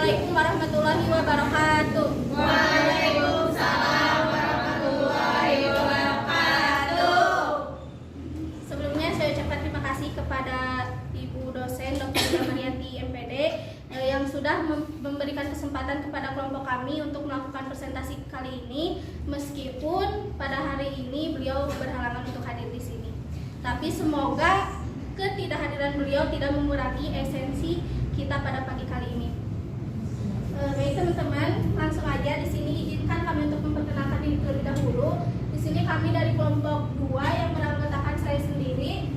Assalamualaikum warahmatullahi wabarakatuh. Waalaikumsalam warahmatullahi wabarakatuh. Sebelumnya saya ucapkan terima kasih kepada Ibu dosen Dr. Mariati MPD yang sudah memberikan kesempatan kepada kelompok kami untuk melakukan presentasi kali ini, meskipun pada hari ini beliau berhalangan untuk hadir di sini. Tapi semoga ketidakhadiran beliau tidak mengurangi esensi kita pada pagi kali ini. Baik teman-teman, langsung aja di sini izinkan kami untuk memperkenalkan diri terlebih dahulu. Di sini kami dari kelompok 2 yang beranggotakan saya sendiri.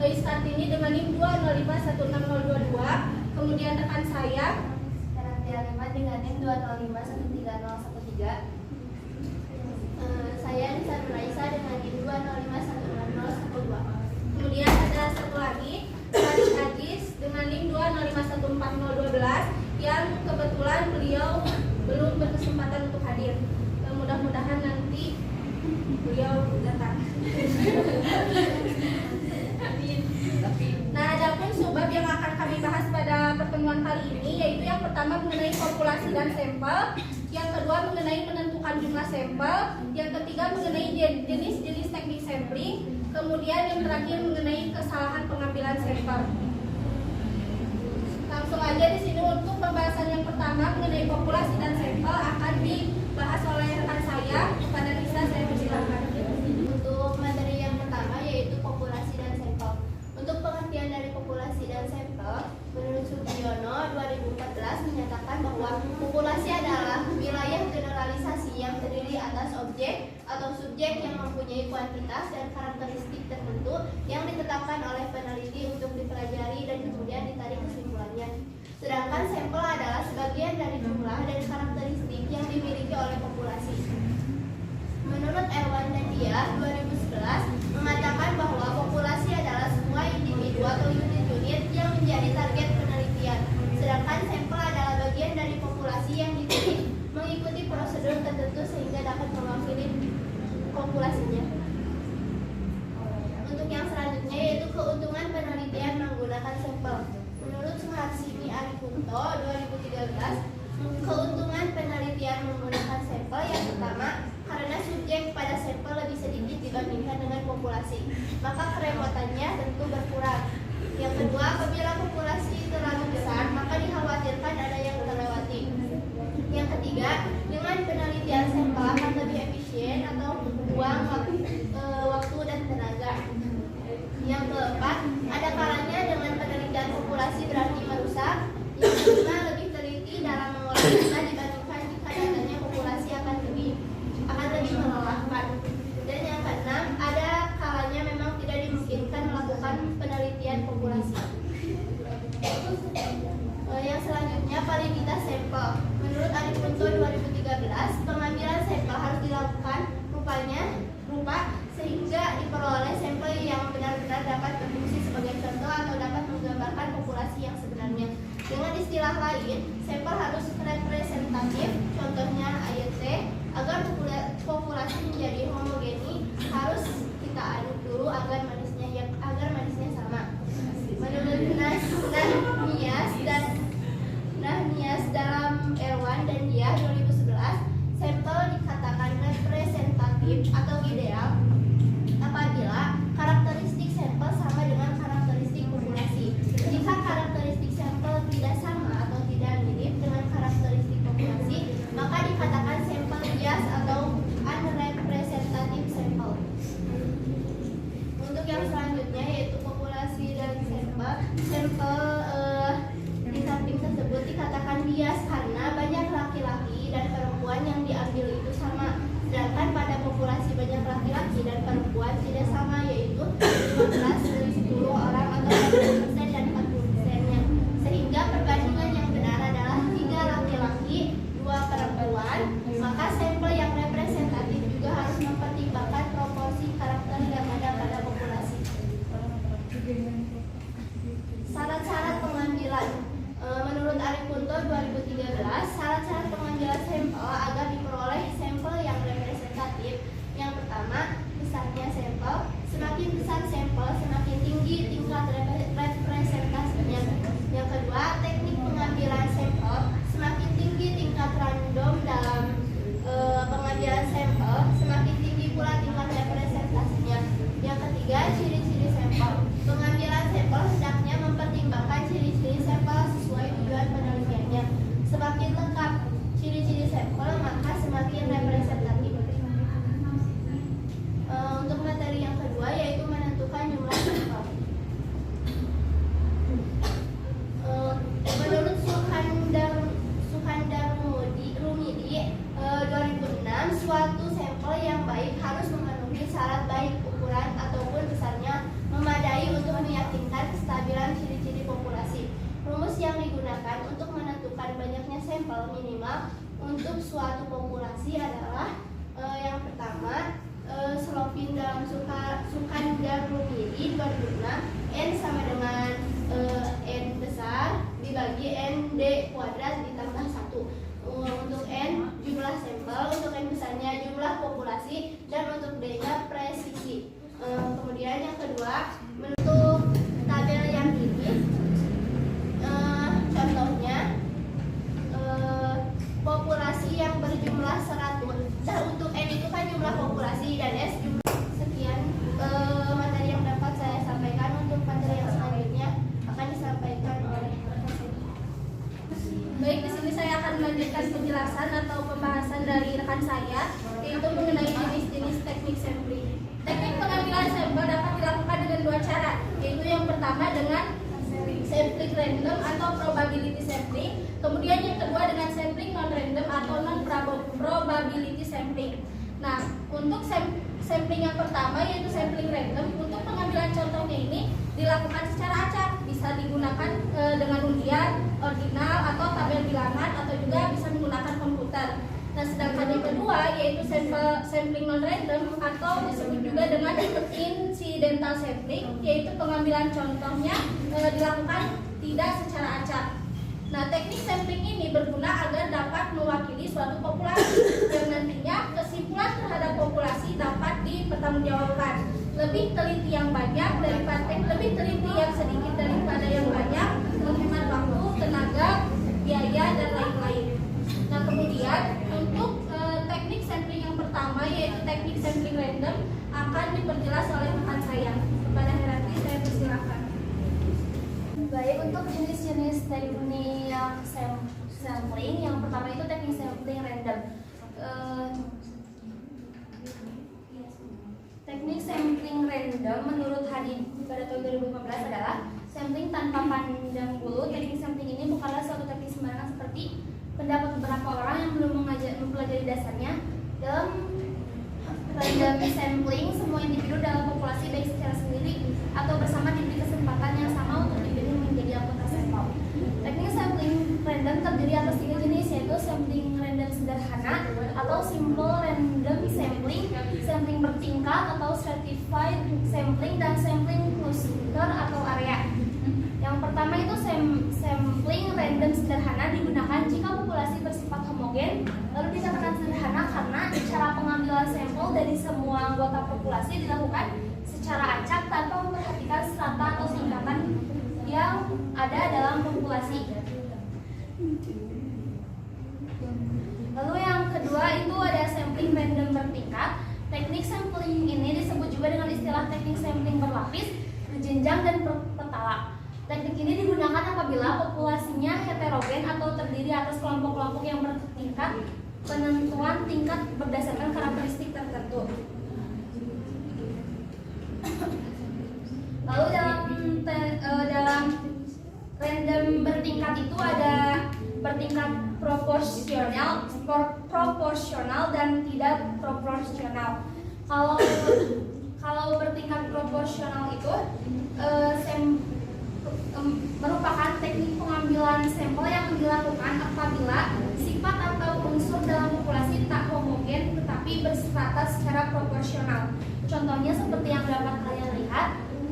Start ini dengan NIM 2051622. Kemudian rekan saya Karantia 5 dengan NIM 2051313. Saya Nisa Nuraisa dengan NIM 2051602. Kemudian ada satu lagi, Haris Ajis dengan NIM 2051412 yang kebetulan beliau belum berkesempatan untuk hadir. Mudah-mudahan nanti beliau datang. Nah, adapun subbab yang akan kami bahas pada pertemuan kali ini yaitu yang pertama mengenai populasi dan sampel, yang kedua mengenai menentukan jumlah sampel, yang ketiga mengenai jenis-jenis teknik sampling, kemudian yang terakhir mengenai kesalahan pengambilan sampel. Langsung aja di sini untuk pembahasan yang pertama mengenai populasi dan sampel akan dibahas oleh rekan saya. Kepada Nisa saya persilakan. Untuk materi yang pertama yaitu populasi dan sampel. Untuk pengertian dari populasi dan sampel, menurut Sugiono 2014 menyatakan bahwa populasi adalah wilayah generalisasi yang terdiri atas objek atau subjek yang mempunyai kuantitas dan karakteristik tertentu yang ditetapkan oleh peneliti untuk dipelajari dan kemudian ditarik kesimpulannya. Sedangkan sampel adalah sebagian dari jumlah dan karakteristik yang dimiliki oleh populasi. Menurut Erwan dan Dia 2011 mengatakan bahwa populasi adalah semua individu atau unit-unit yang menjadi target penelitian. Sedangkan sampel adalah bagian dari populasi yang dipilih mengikuti prosedur tertentu sehingga dapat mewakili populasinya. Untuk yang selanjutnya yaitu keuntungan penelitian menggunakan sampel. Menurut Suharsini Arikunto 2013, keuntungan penelitian menggunakan sampel yang pertama, karena subjek pada sampel lebih sedikit dibandingkan dengan populasi, maka kerepotannya tentu berkurang. Yang kedua, apabila populasi terlalu besar, maka dikhawatirkan ada yang terlewati. Yang ketiga, dengan penelitian sampel akan lebih efisien atau membuang waktu dan tenaga. Yang keempat, ada kalanya dengan penelitian populasi berarti merusak. Yang kelima, lebih teliti dalam mengolah data dibandingkan jika datanya populasi akan lebih melelahkan. Dan yang keenam, ada kalanya memang tidak dimungkinkan melakukan penelitian populasi. Yang selanjutnya, validitas sampel. Menurut Arikunto 2013, pengambilan sampel harus dilakukan rupa sehingga diperoleh sampel yang benar-benar dapat berfungsi sebagai contoh atau dapat menggambarkan populasi yang sebenarnya. Dengan istilah lain, sampel harus representatif, contohnya AYT, agar populasi menjadi homogeni harus kita aduk dulu agar manisnya sama. Menurut Nahnias dalam Erwan dan Dia 2011, sampel dikatakan representatif atau ideal apabila karakteristik sampel sama dengan karakteristik populasi. Jika karakteristik sampel tidak sama atau tidak mirip dengan karakteristik populasi, digunakan untuk menentukan banyaknya sampel minimal untuk suatu populasi adalah yang pertama Slopin dalam Sukandar Lumiri 2006, N sama dengan N besar dibagi ND kuadrat ditambah 1. Untuk N jumlah sampel, untuk N besarnya jumlah populasi, dan untuk D-nya presisi. Kemudian yang kedua, untuk tabel yang ini contohnya populasi yang berjumlah 100. Dan untuk N itu kan jumlah populasi dan S jumlah. Sekian materi yang dapat saya sampaikan. Untuk materi yang selanjutnya akan disampaikan oleh Profesor. Baik, di sini saya akan melanjutkan penjelasan atau pembahasan dari rekan saya, yaitu mengenai jenis-jenis teknik sampling. Teknik pengambilan sampel dapat dilakukan dengan dua cara, yaitu yang pertama dengan sampling random atau probability sampling, kemudian yang kedua dengan sampling non random atau non probability sampling. Nah, untuk sampling yang pertama yaitu sampling random, untuk pengambilan contohnya ini dilakukan secara acak, bisa digunakan dengan undian, ordinal atau tabel bilangan, atau juga bisa menggunakan komputer. Nah, sedangkan yang kedua yaitu sampling non random atau disebut juga dengan incidental sampling, yaitu pengambilan contohnya dilakukan tidak secara acak. Nah, teknik sampling ini berguna agar dapat mewakili suatu populasi yang nantinya kesimpulan terhadap populasi dapat dipertanggungjawabkan. Lebih teliti yang sedikit daripada yang banyak, menghemat waktu, tenaga, biaya, dan lain-lain. Nah, kemudian untuk teknik sampling yang pertama yaitu teknik sampling random akan diperjelas oleh rekan saya. Kepada Heranti saya persilakan. Baik, untuk jenis-jenis teknik sampling, yang pertama itu teknik sampling random. Teknik sampling random menurut Hadi pada tahun 2015 adalah sampling tanpa pandang bulu. Teknik sampling ini bukanlah suatu teknik sembarangan seperti pendapat beberapa orang yang belum mempelajari dasarnya. Dalam random sampling, semua individu dalam populasi baik secara sendiri atau bersama diberi kesempatan yang sama untuk dipilih menjadi anggota sampel. Teknik sampling random terdiri atas 3 jenis, yaitu sampling random sederhana atau simple random sampling, sampling bertingkat atau stratified sampling, dan sampling cluster atau area. Yang pertama itu sampling random sederhana digunakan jika populasi bersifat homogen. Lalu dikatakan sederhana karena cara pengambilan sampel dari semua anggota populasi dilakukan secara acak tanpa memperhatikan strata atau tingkatan yang ada dalam populasi. Lalu yang kedua itu ada sampling random bertingkat. Teknik sampling ini disebut juga dengan istilah teknik sampling berlapis, berjenjang, dan berpetala. Teknik ini digunakan apabila populasinya heterogen atau terdiri atas kelompok-kelompok yang bertingkat. Penentuan tingkat berdasarkan karakteristik tertentu. Lalu dalam random bertingkat itu ada bertingkat proporsional dan tidak proporsional. Kalau bertingkat proporsional itu merupakan teknik pengambilan sampel yang dilakukan apabila sifat atau unsur dalam populasi tak homogen tetapi berstrata secara proporsional. Contohnya seperti yang dapat kalian lihat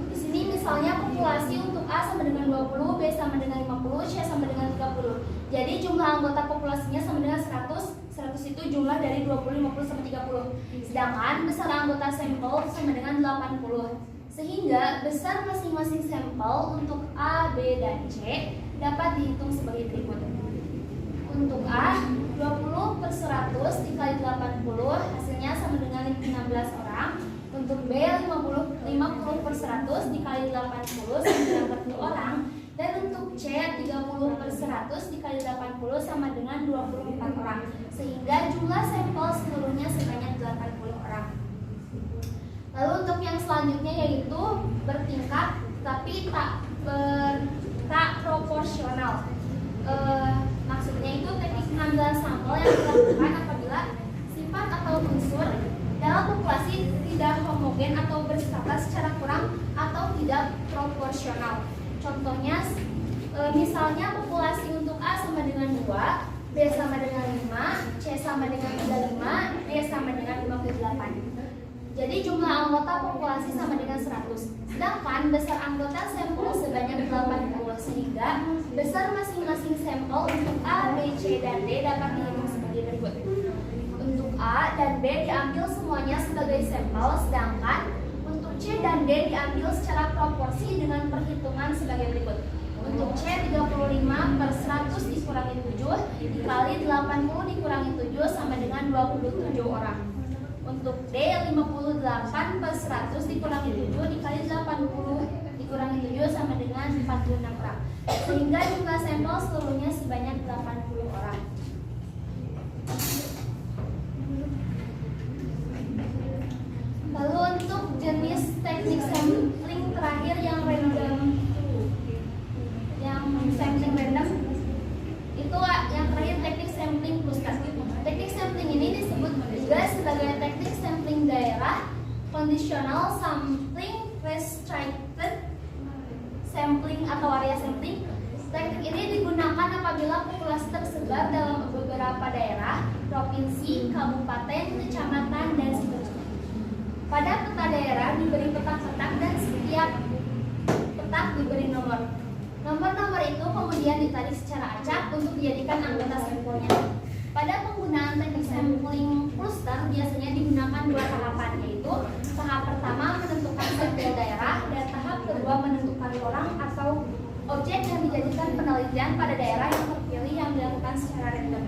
di sini, misalnya populasi untuk A sama dengan 20, B sama dengan 50, C sama dengan 30. Jadi jumlah anggota populasinya sama dengan 100. 100 itu jumlah dari 20, 50 sama 30. Sedangkan besar anggota sampel sama dengan 80. Sehingga besar masing-masing sampel untuk A, B, dan C dapat dihitung sebagai berikut. Untuk A, 20/100 dikali 80 hasilnya sama dengan 16 orang. Untuk B, 50/100 dikali 80 sama dengan 40 orang. Dan untuk C, 30/100 dikali 80 sama dengan 24 orang. Sehingga jumlah sampel seluruhnya sebanyak 80 orang. Lalu untuk yang selanjutnya yaitu bertingkat tapi tak proporsional. Maksudnya itu teknik pengambilan sampel yang dilakukan apabila sifat atau unsur dalam populasi tidak homogen atau berstrata secara kurang atau tidak proporsional. Contohnya misalnya populasi untuk sama dengan 5, C sama dengan 35, D sama dengan 58. Jadi jumlah anggota populasi sama dengan 100. Sedangkan besar anggota sampel sebanyak 80, sehingga besar masing-masing sampel untuk A, B, C, dan D dapat dihitung sebagai berikut. Untuk A dan B diambil semuanya sebagai sampel, sedangkan untuk C dan D diambil secara proporsi dengan perhitungan sebagai berikut. Untuk C 35 per 100 dikurangi 7 dikali 80 dikurangi 7 sama dengan 27 orang. Untuk D 58 per 100 dikurangi 7 dikali 80 dikurangi 7 sama dengan 46 orang. Sehingga jumlah sampel seluruhnya sebanyak 80 orang. Lalu untuk jenis teknik sampling terakhir yang random, yang sampling random itu yang terakhir teknik sampling cluster. Teknik sampling ini disebut juga sebagai teknik sampling daerah, conditional sampling, restricted sampling atau area sampling. Teknik ini digunakan apabila populasi tersebar dalam beberapa daerah, provinsi, kabupaten, kecamatan, dan seterusnya. Pada peta daerah diberi petak-petak dan setiap petak diberi nomor. Nomor-nomor itu kemudian ditarik secara acak untuk dijadikan anggota sampelnya. Pada penggunaan teknik sampling cluster biasanya digunakan dua tahapan, yaitu tahap pertama menentukan sampel daerah dan tahap kedua menentukan orang atau objek yang dijadikan penelitian pada daerah yang terpilih yang dilakukan secara random.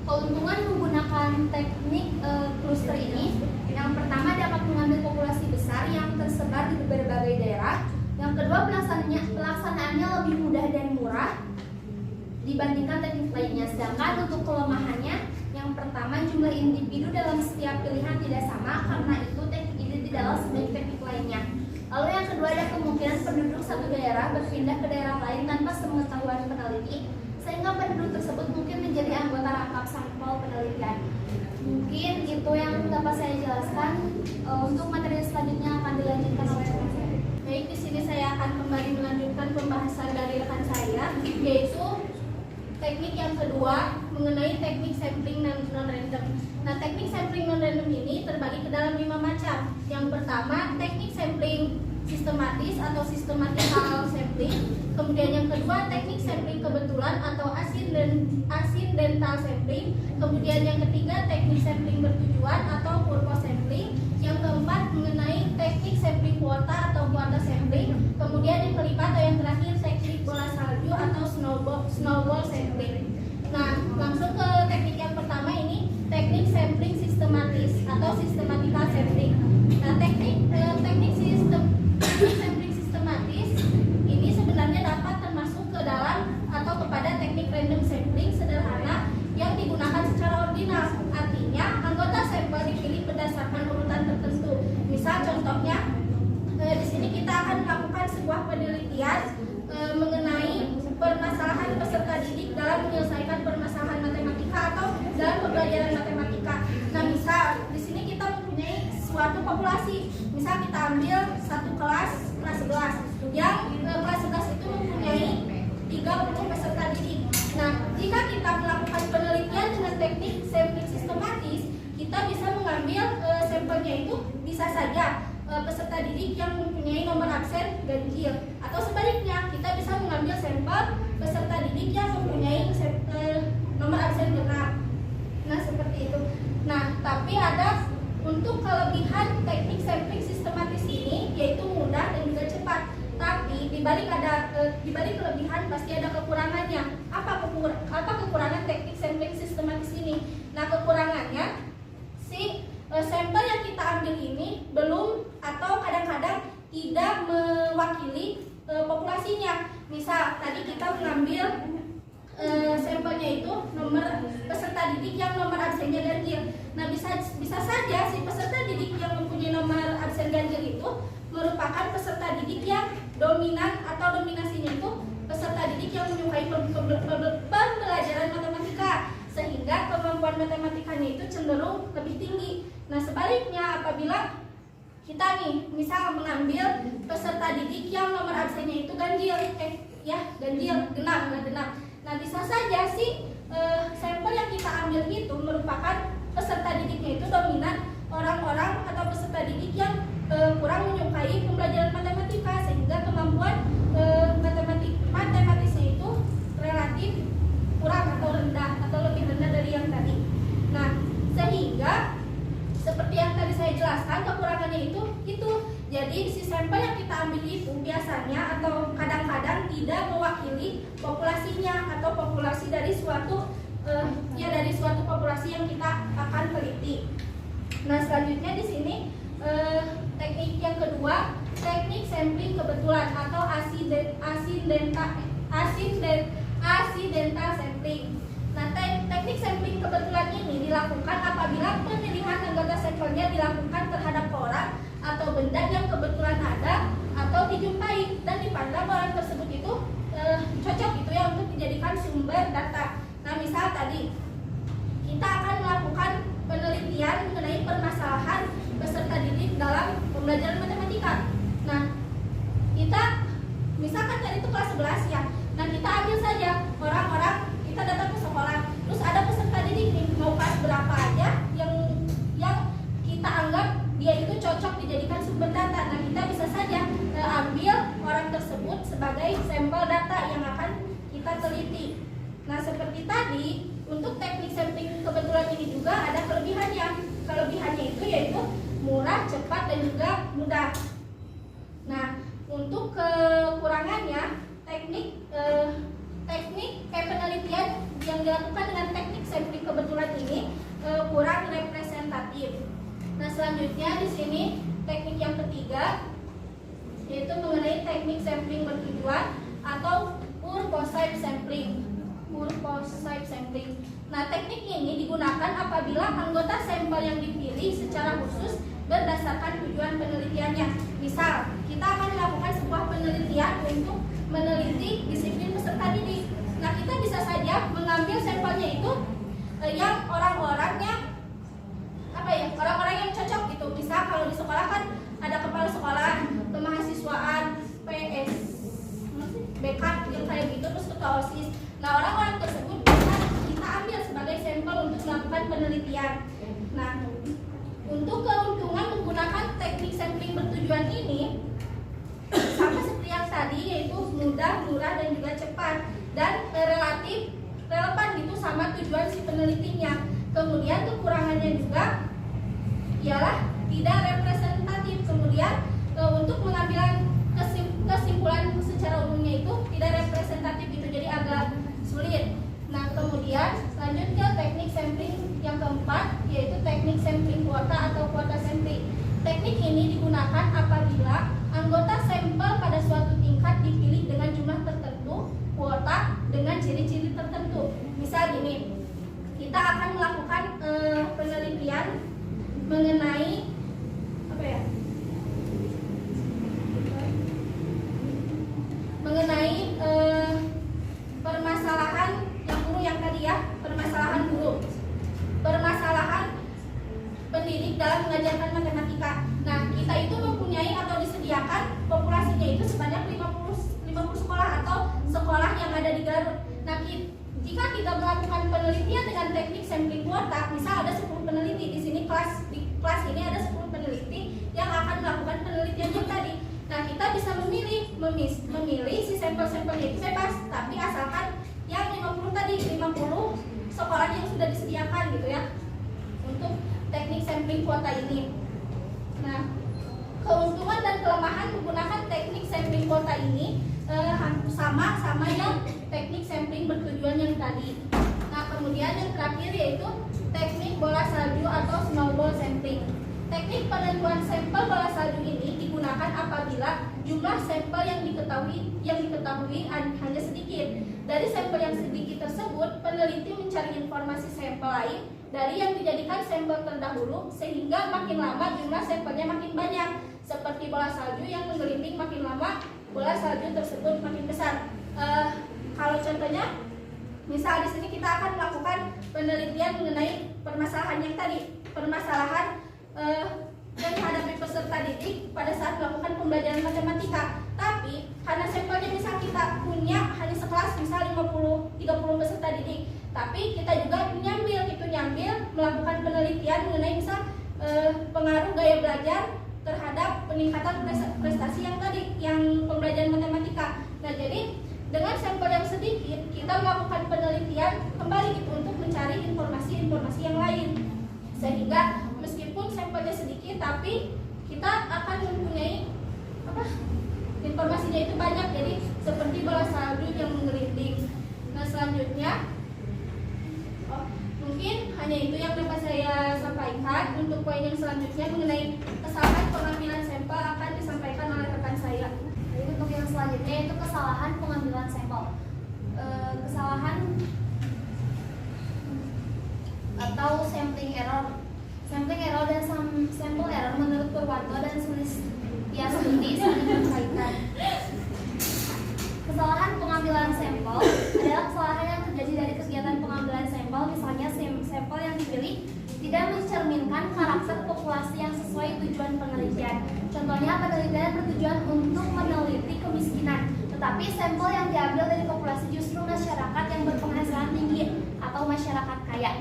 Keuntungan menggunakan teknik cluster ini, yang pertama dapat mengambil populasi besar yang tersebar di berbagai daerah. Yang kedua, pelaksanaannya lebih mudah dan murah dibandingkan teknik lainnya. Sedangkan untuk kelemahannya, yang pertama jumlah individu dalam setiap pilihan tidak sama, karena itu teknik ini tidaklah sebaik teknik lainnya. Lalu yang kedua, ada kemungkinan penduduk satu daerah berpindah ke daerah lain tanpa sepengetahuan peneliti, sehingga penduduk tersebut mungkin menjadi anggota rangkap sampel penelitian. Mungkin itu yang dapat saya jelaskan. Untuk materi selanjutnya akan dilanjutkan oleh rekan saya. Baik, di sini saya akan kembali melanjutkan pembahasan dari rekan saya, yaitu teknik yang kedua mengenai teknik sampling non-random. Nah, teknik sampling non-random ini terbagi ke dalam 5 macam. Yang pertama, teknik sampling sistematis atau systematical sampling. Kemudian yang kedua, teknik sampling kebetulan atau accidental sampling. Kemudian yang ketiga, teknik sampling bertujuan atau purpose sampling. Yang keempat, mengenai teknik sampling kuota atau kuota sampling. Kemudian yang kelima atau yang terakhir, teknik bola salju atau snowball sampling. Nah, langsung ke teknik yang pertama ini, teknik sampling sistematis atau systematical sampling. Nah, teknik sampling sistematis ini sebenarnya dapat termasuk ke dalam atau kepada teknik random sampling sederhana yang digunakan secara ordinal. Artinya, anggota sampel dipilih berdasarkan urutan tertentu. Misal contohnya, di sini kita akan melakukan sebuah penelitian mengenai permasalahan peserta didik dalam menyelesaikan permasalahan matematika atau dalam pembelajaran matematika. Nah, misal di sini kita mempunyai suatu populasi. Misal kita ambil satu kelas 11 yang kelas 11 itu mempunyai 30 peserta didik. Nah, jika kita melakukan penelitian dengan teknik sampling sistematis, kita bisa mengambil sampelnya itu bisa saja peserta didik yang mempunyai nomor absen ganjil, atau sebaliknya kita bisa mengambil sampel peserta didik yang mempunyai nomor absen genap. Nah, seperti itu. Nah, tapi ada untuk kelebihan teknik sampling sistematis ini, yaitu mudah dan juga cepat. Tapi dibalik kelebihan pasti ada kekurangannya. Apa kekurangan teknik sampling sistematis ini? Nah, kekurangannya sampel yang kita ambil ini belum atau kadang-kadang tidak mewakili populasinya. Misal tadi kita mengambil sampelnya itu nomor peserta didik yang nomor absennya ganjil. Nah, bisa saja si peserta didik yang mempunyai nomor absen ganjil itu merupakan peserta didik yang dominan atau dominasinya itu peserta didik yang menyukai pembelajaran matematika, sehingga kemampuan matematikanya itu cenderung lebih tinggi. Nah, sebaliknya apabila kita nih misal mengambil peserta didik yang nomor absennya itu ganjil, genap. Nah, bisa saja sih sampel yang kita ambil itu merupakan peserta didiknya itu dominan orang-orang atau peserta didik yang kurang menyukai pembelajaran matematika, sehingga kemampuan matematisnya itu relatif kurang atau rendah atau lebih rendah dari yang tadi. Nah, sehingga seperti yang tadi saya jelaskan, kekurangannya itu jadi si sampel yang kita ambil itu biasanya atau kadang-kadang tidak mewakili populasinya atau populasi dari suatu populasi yang kita akan teliti. Nah, selanjutnya di sini teknik yang kedua, teknik sampling kebetulan atau accidental sampling. Nah, teknik sampling kebetulan ini dilakukan apabila pemilihan anggota sampelnya dilakukan terhadap orang atau benda yang kebetulan ada atau dijumpai dan dipandang orang tersebut itu cocok gitu ya untuk dijadikan sumber data. Nah, misal tadi kita akan melakukan penelitian mengenai permasalahan peserta didik dalam pembelajaran matematika. Nah, kita misalkan tadi itu kelas 11 ya. Nah, kita ambil saja orang-orang, kita datang ke sekolah, terus ada peserta didik nih, mau kelas berapa aja yang kita anggap dia itu cocok dijadikan sumber data. Nah, kita bisa saja ambil orang tersebut sebagai sampel data yang akan kita teliti. Nah, seperti tadi, untuk teknik sampling kebetulan ini juga ada kelebihannya. Kelebihannya itu yaitu murah, cepat, dan juga mudah. Nah, untuk kekurangannya, teknik penelitian yang dilakukan dengan teknik sampling kebetulan ini kurang representatif. Nah, selanjutnya di sini teknik yang ketiga yaitu mengenai teknik sampling bertujuan atau purposive sampling. Nah, teknik ini digunakan apabila anggota sampel yang dipilih secara khusus berdasarkan tujuan penelitiannya. Misal, kita akan melakukan sebuah penelitian untuk meneliti disiplin peserta didik. Nah, kita bisa saja mengambil sampelnya itu yang orang-orang yang cocok gitu. Misal kalau di sekolah kan ada kepala sekolah, kemahasiswaan, PS, BK yang kayak gitu, terus ketua OSIS. Nah, orang-orang tersebut bisa kita ambil sebagai sampel untuk melakukan penelitian. Nah, untuk keuntungan menggunakan teknik sampling bertujuan ini sama seperti yang tadi, yaitu mudah, murah, dan juga cepat, dan relatif relevan gitu sama tujuan si penelitinya. Kemudian kekurangannya juga ialah tidak representatif. Kemudian untuk mengambil kesimpulan secara umumnya itu tidak representatif gitu, jadi agak sulit. Nah, kemudian lanjut ke teknik sampling yang keempat, yaitu teknik sampling kuota atau kuota sampling. Teknik ini digunakan apabila anggota sampel pada suatu tingkat dipilih dengan jumlah tertentu, kuota dengan ciri-ciri tertentu. Misal gini, kita akan melakukan penelitian mengenai permasalahan yang guru yang tadi ya, permasalahan pendidik dalam mengajarkan matematika. Nah, kita itu mempunyai atau disediakan populasinya itu sebanyak 50 sekolah atau sekolah yang ada di Garut. Nah, jika kita melakukan penelitian dengan teknik sampling kuota, misal ada 10 peneliti di sini, di kelas ini ada 10 peneliti yang akan melakukan penelitian yang tadi. Nah, kita bisa memilih si sampel-sampelnya itu bebas, tapi asalkan yang 50 tadi, 50 sekolah yang sudah disediakan gitu ya untuk teknik sampling kuota ini. Nah, keuntungan dan kelemahan menggunakan teknik sampling kuota ini sama yang teknik sampling bertujuan yang tadi. Nah, kemudian yang terakhir yaitu teknik bola salju atau snowball sampling. Teknik penentuan sampel bola salju ini digunakan apabila jumlah sampel yang diketahui hanya sedikit. Dari sampel yang sedikit tersebut, peneliti mencari informasi sampel lain dari yang dijadikan sampel terdahulu, sehingga makin lama jumlah sampelnya makin banyak. Seperti bola salju yang menggelinding, makin lama bola salju tersebut makin besar. Kalau contohnya, misal di sini kita akan melakukan penelitian mengenai permasalahan yang tadi, permasalahan yang dihadapi peserta didik pada saat melakukan pembelajaran matematika. Tapi karena sampelnya misal kita punya hanya sekelas misal 50-30 peserta didik, tapi kita juga nyambil melakukan penelitian mengenai misal pengaruh gaya belajar terhadap peningkatan prestasi yang tadi, yang pembelajaran matematika. Nah, jadi dengan sampel yang sedikit kita melakukan penelitian kembali gitu untuk mencari informasi-informasi yang lain, sehingga meskipun sampelnya sedikit tapi kita akan mempunyai informasinya itu banyak, jadi seperti bola salju yang menggelinding. Nah, selanjutnya mungkin hanya itu yang dapat saya sampaikan. Untuk poin yang selanjutnya mengenai kesalahan pengambilan sampel akan disampaikan oleh rekan saya. Jadi untuk yang selanjutnya itu kesalahan pengambilan sampel. Kesalahan atau sampling error. Sampling error dan sample error menurut Purwanto dan Sulistiastuti saling berkaitan. Kesalahan pengambilan sampel adalah kesalahan yang terjadi dari kegiatan pengambilan sampel. Misalnya sampel yang dipilih tidak mencerminkan karakter populasi yang sesuai tujuan penelitian. Contohnya, penelitian bertujuan untuk meneliti kemiskinan, tetapi sampel yang diambil dari populasi justru masyarakat yang berpenghasilan tinggi atau masyarakat kaya.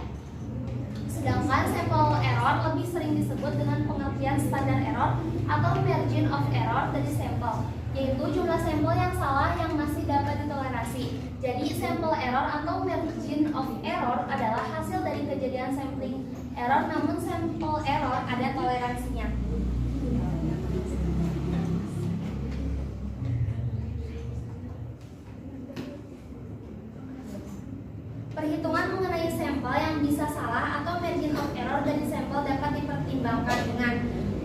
Sedangkan sampel error lebih sering disebut dengan pengertian standar error atau margin of error dari sampel, yaitu jumlah sampel yang salah yang masih dapat ditoleransi. Jadi sampel error atau margin of error adalah hasil dari kejadian sampling error, namun sampel error ada toleransinya. Perhitungan mengenai sampel yang bisa salah atau margin of error dari sampel dapat dipertimbangkan dengan: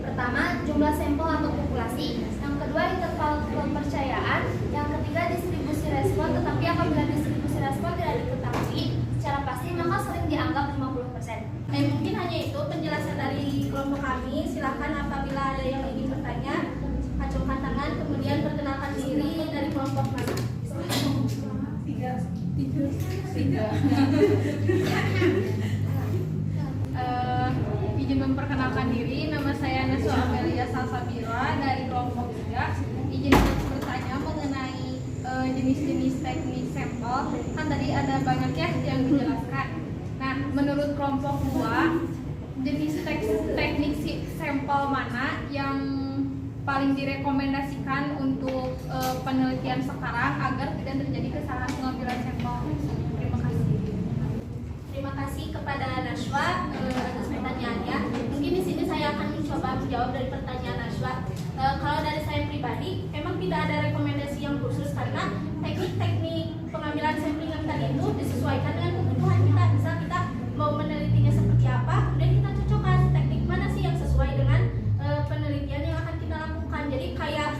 pertama, jumlah sampel atau populasi; yang kedua, interval kepercayaan; yang ketiga, distribusi respon. Tetapi apabila distribusi respon tidak diketahui secara pasti, maka sering dianggap 50%. Mungkin hanya itu penjelasan dari kelompok kami. Silakan apabila ada yang ingin bertanya, acungkan tangan, kemudian perkenalkan diri dari kelompok mana. Tiga. Izin memperkenalkan diri, nama saya Naswa Amelia Salsabila dari kelompok 3. Izin bertanya mengenai jenis-jenis teknik sampel. Kan tadi ada banyak ya yang dijelaskan. Nah, menurut kelompok 2, jenis teknik sampel mana yang paling direkomendasikan untuk penelitian sekarang agar tidak terjadi kesalahan pengambilan sampel? Terima kasih. Terima kasih kepada Naswa atas pertanyaannya. Mungkin di sini saya akan mencoba menjawab dari pertanyaan Naswa. Kalau dari saya pribadi, memang tidak ada rekomendasi yang khusus karena teknik-teknik pengambilan sampling yang tadi itu disesuaikan dengan kebutuhan kita. Misal kita mau menelitinya seperti apa, kemudian kita cocokkan teknik mana sih yang sesuai dengan penelitian yang akan kita lakukan. Jadi kayak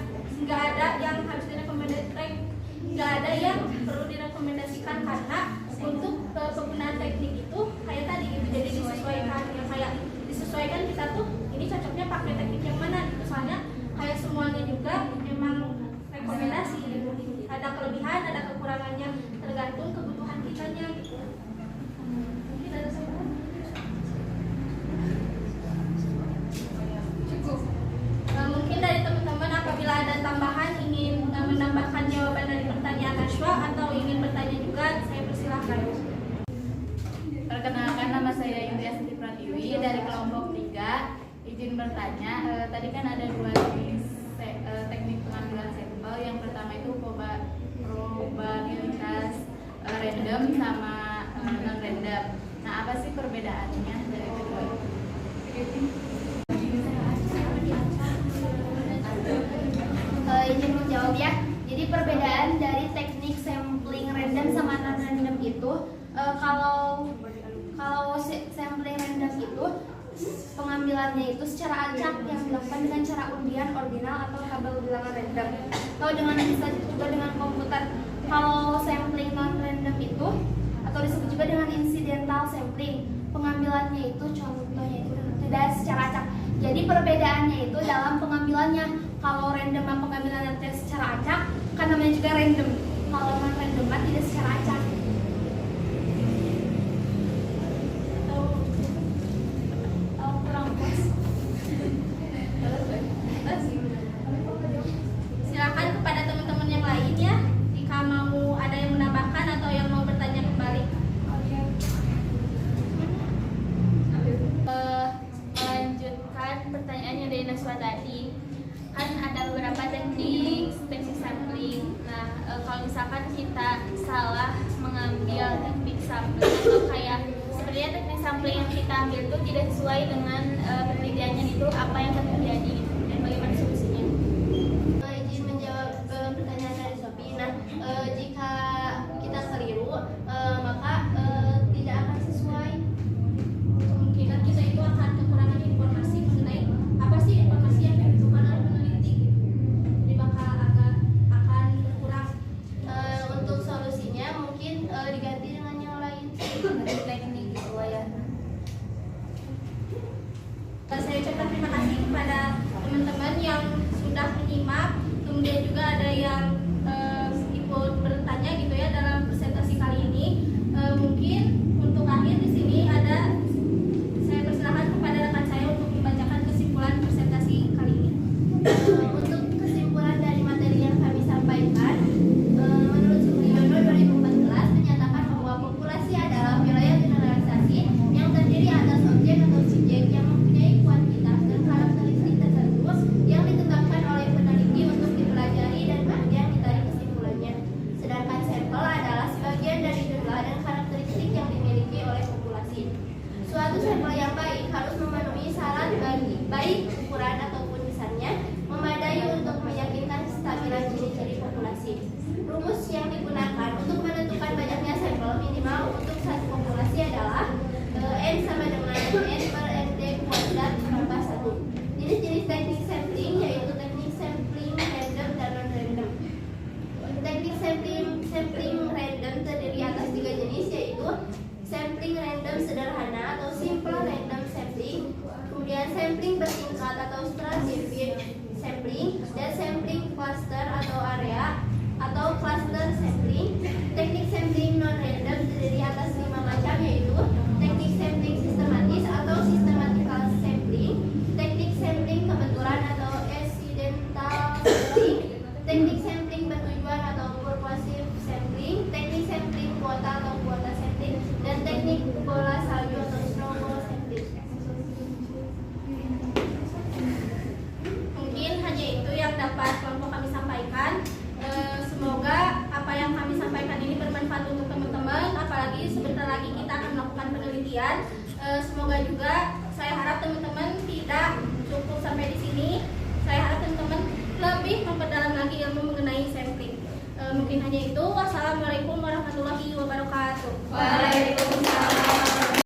nggak ada yang harus direkomendasikan, nggak ada yang perlu direkomendasikan, karena untuk penggunaan teknik itu kayak tadi gitu, jadi disesuaikan. Yang kayak disesuaikan kita tuh ini cocoknya pakai teknik yang mana gitu. Soalnya kayak semuanya juga memang rekomendasi gitu. Ada kelebihan, ada kekurangannya, tergantung kebutuhan kitanya gitu. Mungkin ada saya. Cukup. Mungkin dari teman-teman apabila ada tambahan ingin menambahkan jawaban dari pertanyaan Naswa atau ingin bertanya juga, saya persilahkan. Perkenalkan, nama saya Yuliastuti Pratiwi dari kelompok 3. Izin bertanya, tadi kan ada dua jenis teknik pengambilan sampel. Yang pertama itu probabilitas random sama non random. Nah, apa sih perbedaannya dari kedua itu? Izin menjawab ya. Jadi perbedaan dari teknik sampling random sama non random itu, kalau sampling random itu pengambilannya itu secara acak yang dilakukan dengan cara undian ordinal atau tabel bilangan random, atau dengan bisa juga dengan komputer. Kalau sampling non random itu atau disebut juga dengan incidental sampling, pengambilannya itu contohnya itu tidak secara acak. Jadi perbedaannya itu dalam pengambilannya. Kalau random pengambilannya tidak secara acak, kan namanya juga random. Kalau non random tidak secara acak. Kurang puas. misalkan kita salah mengambil teknik sampling atau kayak sebenarnya teknik sampling yang kita ambil itu tidak sesuai dengan penelitiannya, itu apa yang akan terjadi gitu, dan bagaimana solusinya. Izin menjawab pertanyaan dari Sophie. Nah, jika kita keliru, maka tidak akan sesuai. Kemungkinan kita itu akan kekurangan informasi mengenai apa sih informasi yang dibutuhkan oleh peneliti gitu. Jadi akan berkurang. Untuk solusinya mungkin diganti dengan yang lain. Teknik gitu ya. Saya ucapkan terima kasih kepada teman-teman yang sudah menyimak, kemudian juga ada yang ikut bertanya gitu ya dalam presentasi kali ini. Mungkin untuk akhir di sini saya persilakan kepada rekan saya untuk membacakan kesimpulan presentasi kali ini. Untuk kesimpulan dari materi yang kami sampaikan, menurut Supriyono 2014 menyatakan bahwa populasi adalah wilayah generalisasi yang terdiri atas objek atau subjek yang mempunyai kuantitas dan karakteristik tertentu yang ditetapkan oleh peneliti untuk dipelajari dan kemudian ditarik kesimpulannya. Sedangkan sampel adalah sebagian dari jumlah dan karakteristik yang dimiliki oleh populasi. Suatu sampel yang baik harus memenuhi syarat baik ukuran ataupun besarnya memadai untuk meyakinkan kestabilan ciri-ciri populasi. Rumus yang digunakan untuk menentukan banyaknya sampel minimal untuk satu populasi adalah N sama dengan N per ND kuadrat tambah 1. Jenis-jenis teknik sampling yaitu teknik sampling random dan non-random. Teknik sampling random terdiri atas 3 jenis, yaitu sampling random sederhana atau simple random sampling, kemudian sampling bertingkat atau stratified sampling, dan sampling cluster atau area atau cluster sampling. Teknik sampling non-random terdiri atas 5 macam, yaitu teknik sampling sistematis atau systematical sampling, teknik sampling kebetulan atau accidental sampling, teknik sampling bertujuan atau purposive sampling, teknik sampling kuota atau kuota sampling, dan teknik bola salju atau snowball sampling. Mungkin hanya itu yang dapat kelompok kami sampaikan. Semoga apa yang kami sampaikan ini bermanfaat untuk teman-teman, apalagi sebentar lagi kita akan melakukan penelitian. Semoga juga, saya harap teman-teman tidak cukup sampai di sini. Saya harap teman-teman lebih memperdalam lagi ilmu mengenai sampling. Mungkin hanya itu. Wassalamualaikum warahmatullahi wabarakatuh. Waalaikumsalam.